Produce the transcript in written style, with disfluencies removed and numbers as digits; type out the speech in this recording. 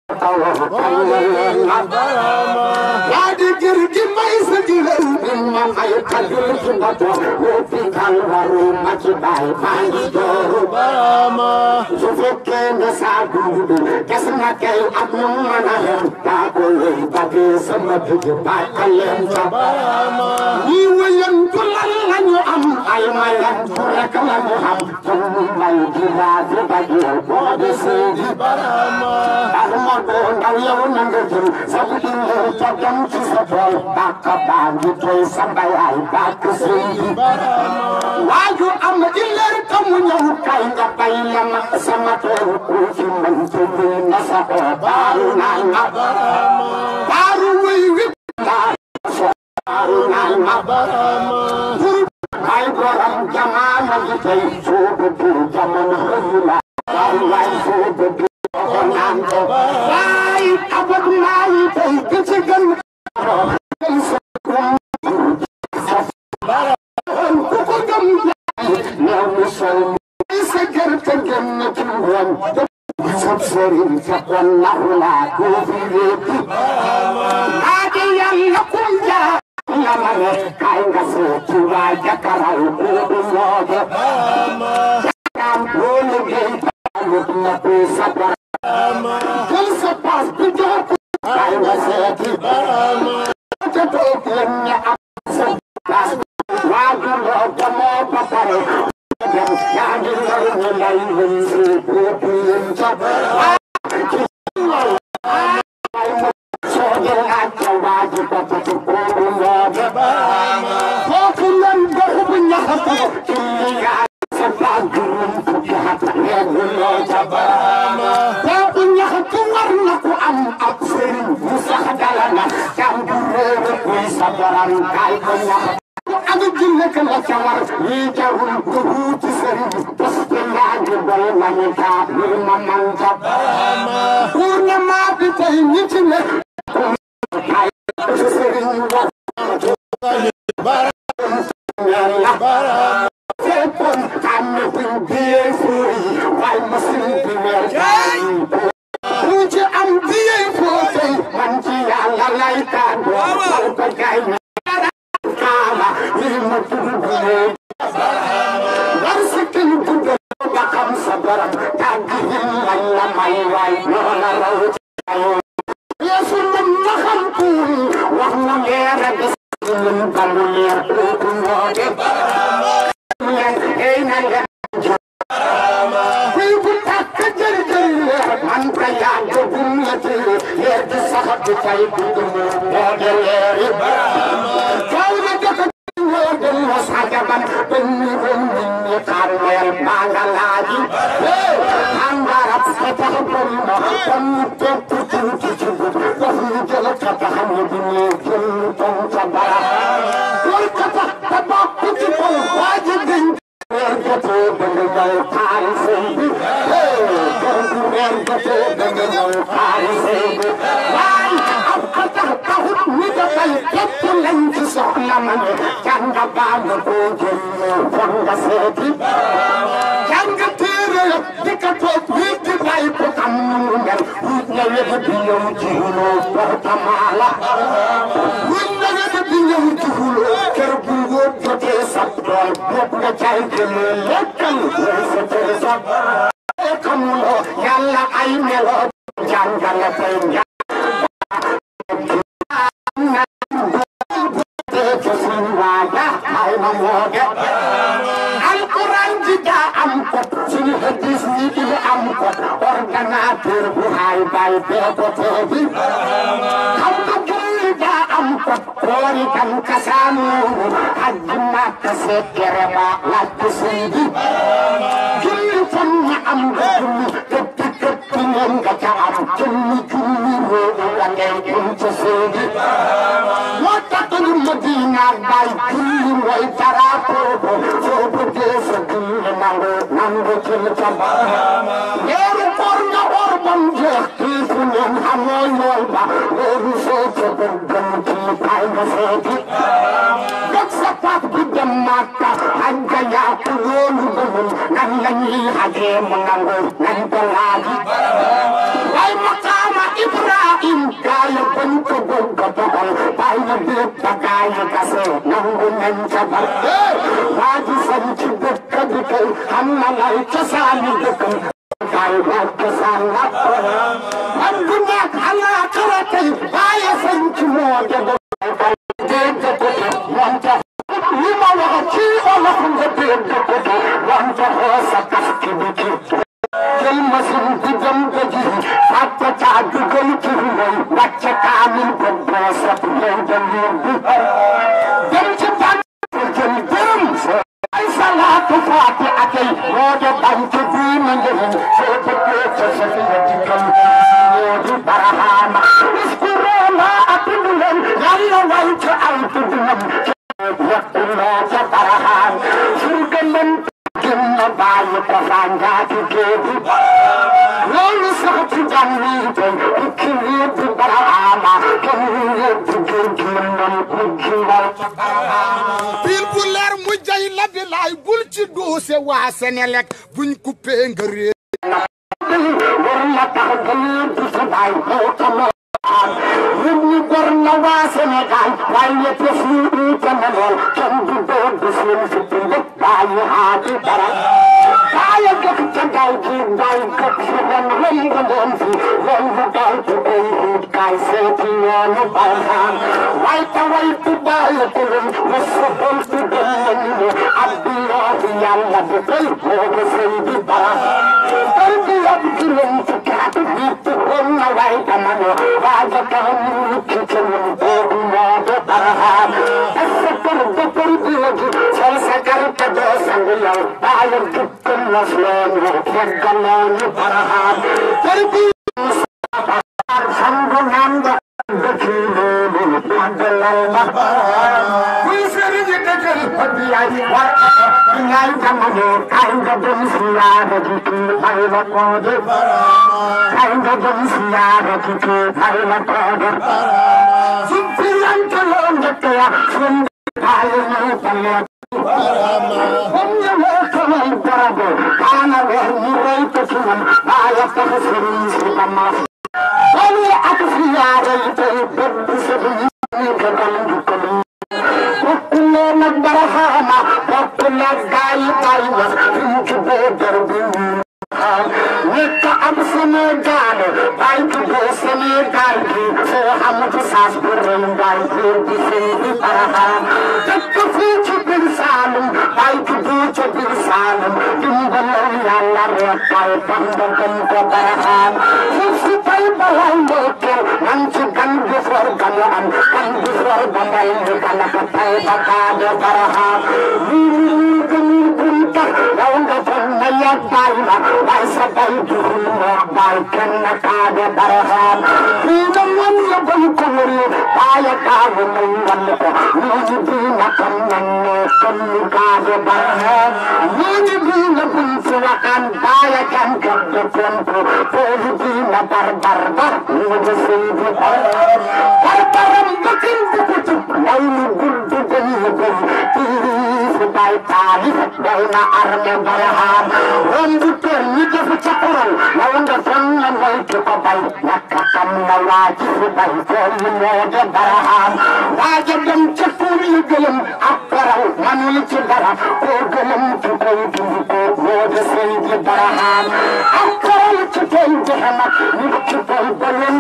Wadi girgi mai sajilar ma mai kadul kibato wopi kalwaru makibai mai doro barama sufoke na sagu kasna kai abnum mana ta ko bagi sama bigi bakalem barama ni wayan kulal lanyo am ay mayan kurakala muham mai dira bagi bode se barama barama Nawiyaw nanggajin sabihin mo pagam kisabol bakabang ito'y sabay ay bakasing Wayo ang ilar kamunyaw kay napay lamang sa matol Kusin man tuloy na sa o baro na nga Baro wiwip na baro na nga Ay gorang jaman na ito'y subod jaman hula Baro ay subod Why? Abag mai tay kichigan Kukugam Nawisal Isagar tagam na tuwan Sabsarin sakwan na hula Kufilit Adi yang nakumya Namane kain kasi Tuwaya karay Kubumodo Sakam Ulugay Paluk na pisabara Kalsa pas bidok ay nasati Tatok lang niya sa pas Wago mo mo papare Yagi na rin nila yung Pupuyin sa Ay mo Sogel at kawagi Patutukuro mo Pokulan Bahubin niya ako Kiliga sa pagurong Kukihat Negulo sa Bahama Tungar na ko ang absirin Musa kadalana Siyang durero ko'y sa barangay ko niya Agigin na ka na siyawar Ikarun kuhuti sa rin Paste na gibay manita Lumamang sa Una mapitay nitin na Kaya sa rin Sepon kami pingbiyay furi Why masin pingbiyay Puja ang biyay furi Manjiya lalaikan Pagpagay na Kala Lima tubuhin Warsikin budo Bakam sa barang Kagihin lang na mayway Nalaraw Yesu namahampun Wag nangyara Yung kalulir Kukumode Ay nangyara Wibutak ka jari-jari Mantrayan Kukumyati Yerdi sahat Bitay Kukumu Modeleri Kau nagkakat Model Masagaban Penirun Karmel Mangalagi Ang harap sa takapon mo Pamitot Tututututu Pahujala Katahan Yudinigin Tong Sabara Kulkata Tabak Kutipong Wajibin Ergato Bengal Parisebi Ergato Bengal Parisebi Why? Apkata Kahut Nidakay Ketulang Kisoknaman Kanga Bago Kujin Kanga Seti Kanga Tira Dikatot Wikibay Potamungan Wikna Yedabiyong Jihulo Portamala Wikna Yedabiyong Jihulo Kerbungo Jote Saptol Bukna Chay Lekkan Wesete Kamulo Yalla Ay Melo Jangala Penja Al-Quran juga angkut Sini hadis ini angkut Organatur buhay bay Bekotebi Kamu juga angkut Korikan kasamu Hajmat kesekirema Laku sidi Gilifannya angkut Ketik-ketingin kacaan Kini-kini Ruang yang kunci sidi Watatul Medina Bay Kini Way Tarapo Sobo Desa Kini Nanggo Kilcaba Yeru Porna Orban Jek Kifunin Hamoy Walba Yeru Soto Berganti Paiga Seti Gaksapat Bidam Mata Hagaya Kulolu Bubun Nanlangi Hage Menanggo Nantolagi Way Makama bañ ko bëgg a doxal bàyyi bépp bagaay kase nangu nañ ca bar waa ji sañ ci dëkk bi kay xam na lay cosaani dëkkam kay laaj cosaan la am bu nekk alaakara tey bàyyi sañ ci moo de dégg ko moom tax li ma wax ci olof nga dégg ko moom taxoo sa tas ki bi ki jël machine bi dem ba ji fàtte caa dugal ci mooy wàcce kaamil ba boo sot yow dem yóbbu dem ci ban jël dërëm ay salaatu faati akay moo de bank bi ma njëriñ soo bëggee ca sa fi nga dikkal moo di barahaama iskuroona atudu leen yàlla way ci ay tudunam yaquloo ca barahaam surgaman gënna bàyyi ko fanjaati géebi loolu sax ci jànni tey ukki yëpp barahaama kenn yëpp géej mën ku jiwal ca barahaama pil bu leer mu jay la bi laay bul ci doose waa Senelec buñ coupé nga réer war na tax gëlee di sa baay moo xamoo nit ñi gor na waa Sénégal waaye te fii uute na lool kenn du doon du seen fitti lépp bàyyi xaati dara bàyyi gëk ca gaay gi bàyyi gëk si bon lëm nga doon fi lëm bu gaay tu koy ut kaay seeti yoonu barxaan way ta way tu bàyyi ko lëm mu soxol tu dem nañu ne abdulaahi yàlla bi tey moo ko sëy di bara tey bi yab ki lëm ci kaatu nit woon na way dama ne waaja kanam ci ci lëm boobu moo de barxaan essa kër de kër bi la ji sol sa kër te doo sangu yow bàyyi gëkkën na floon yo feggaloon barxaan kër bi sangu nanda dëkki loolu àndalal ma kuy sëriñ dëkkal bi yaay war yaay jamono kay nga dem siyaare ji kii may la ko de kay nga dem siyaare ji kii may la ko de suñ fi yante loo njëkk ya suñ bàyyi ñëw tale bam ñëwee kamay barabe kaana weer ñu rey ko ci man bàyyi tax sëriñ si ba ma wali ak siyaare yi tey bëgg sëriñ yi ka dal jukkali bokkule nag baraxaama bokkule gaayi bàyyi wax fi mu tuddee derbi nekk am Sénégal bàyyi tuddee Sénégal bi soo xamati saas bu rëy ngaay góor bi sëy bi baraxaam dëkk fii ci biir Saalum bàyyi tuddee ci biir Saalum dimbalal yàlla rek kay bamba gën ko baraxaam suuf si tey balay ndokkeel man ci gan gi for ganu am gan gi for ba mbay mi kala ko tey ba kaade baraxaam lii gënul bun tax yow nga foog na yàgg bàyyi ma waaye sa bay duxul moo bàyyi kenn kaade baraxaam fii da man la bañ ko wëri waaye kaawu may wan ko ñooñu diina xam nañ ne kon ñu kaade baraxaam ñooñu diina buñ fi waxaan bàyyi kan kat de kontu foofu diina barbar ba ñu de sëy bi barbaram bakin bu ko tub lay lu gudd gën lu gën fi bay taali day na arme baraxaam rombu tër ñi defu ca kural law nga fan na moy ki ko bay ñàkk xam na waa ji fi bay fool yi moo de baraxaam waaja dem ca fuur yi gëlëm ak karaw manul ci dara koo gëlëm ci koy dindi ko moo de sëy di baraxaam ak karaw ci koy dexe nag nit ci koy ba leen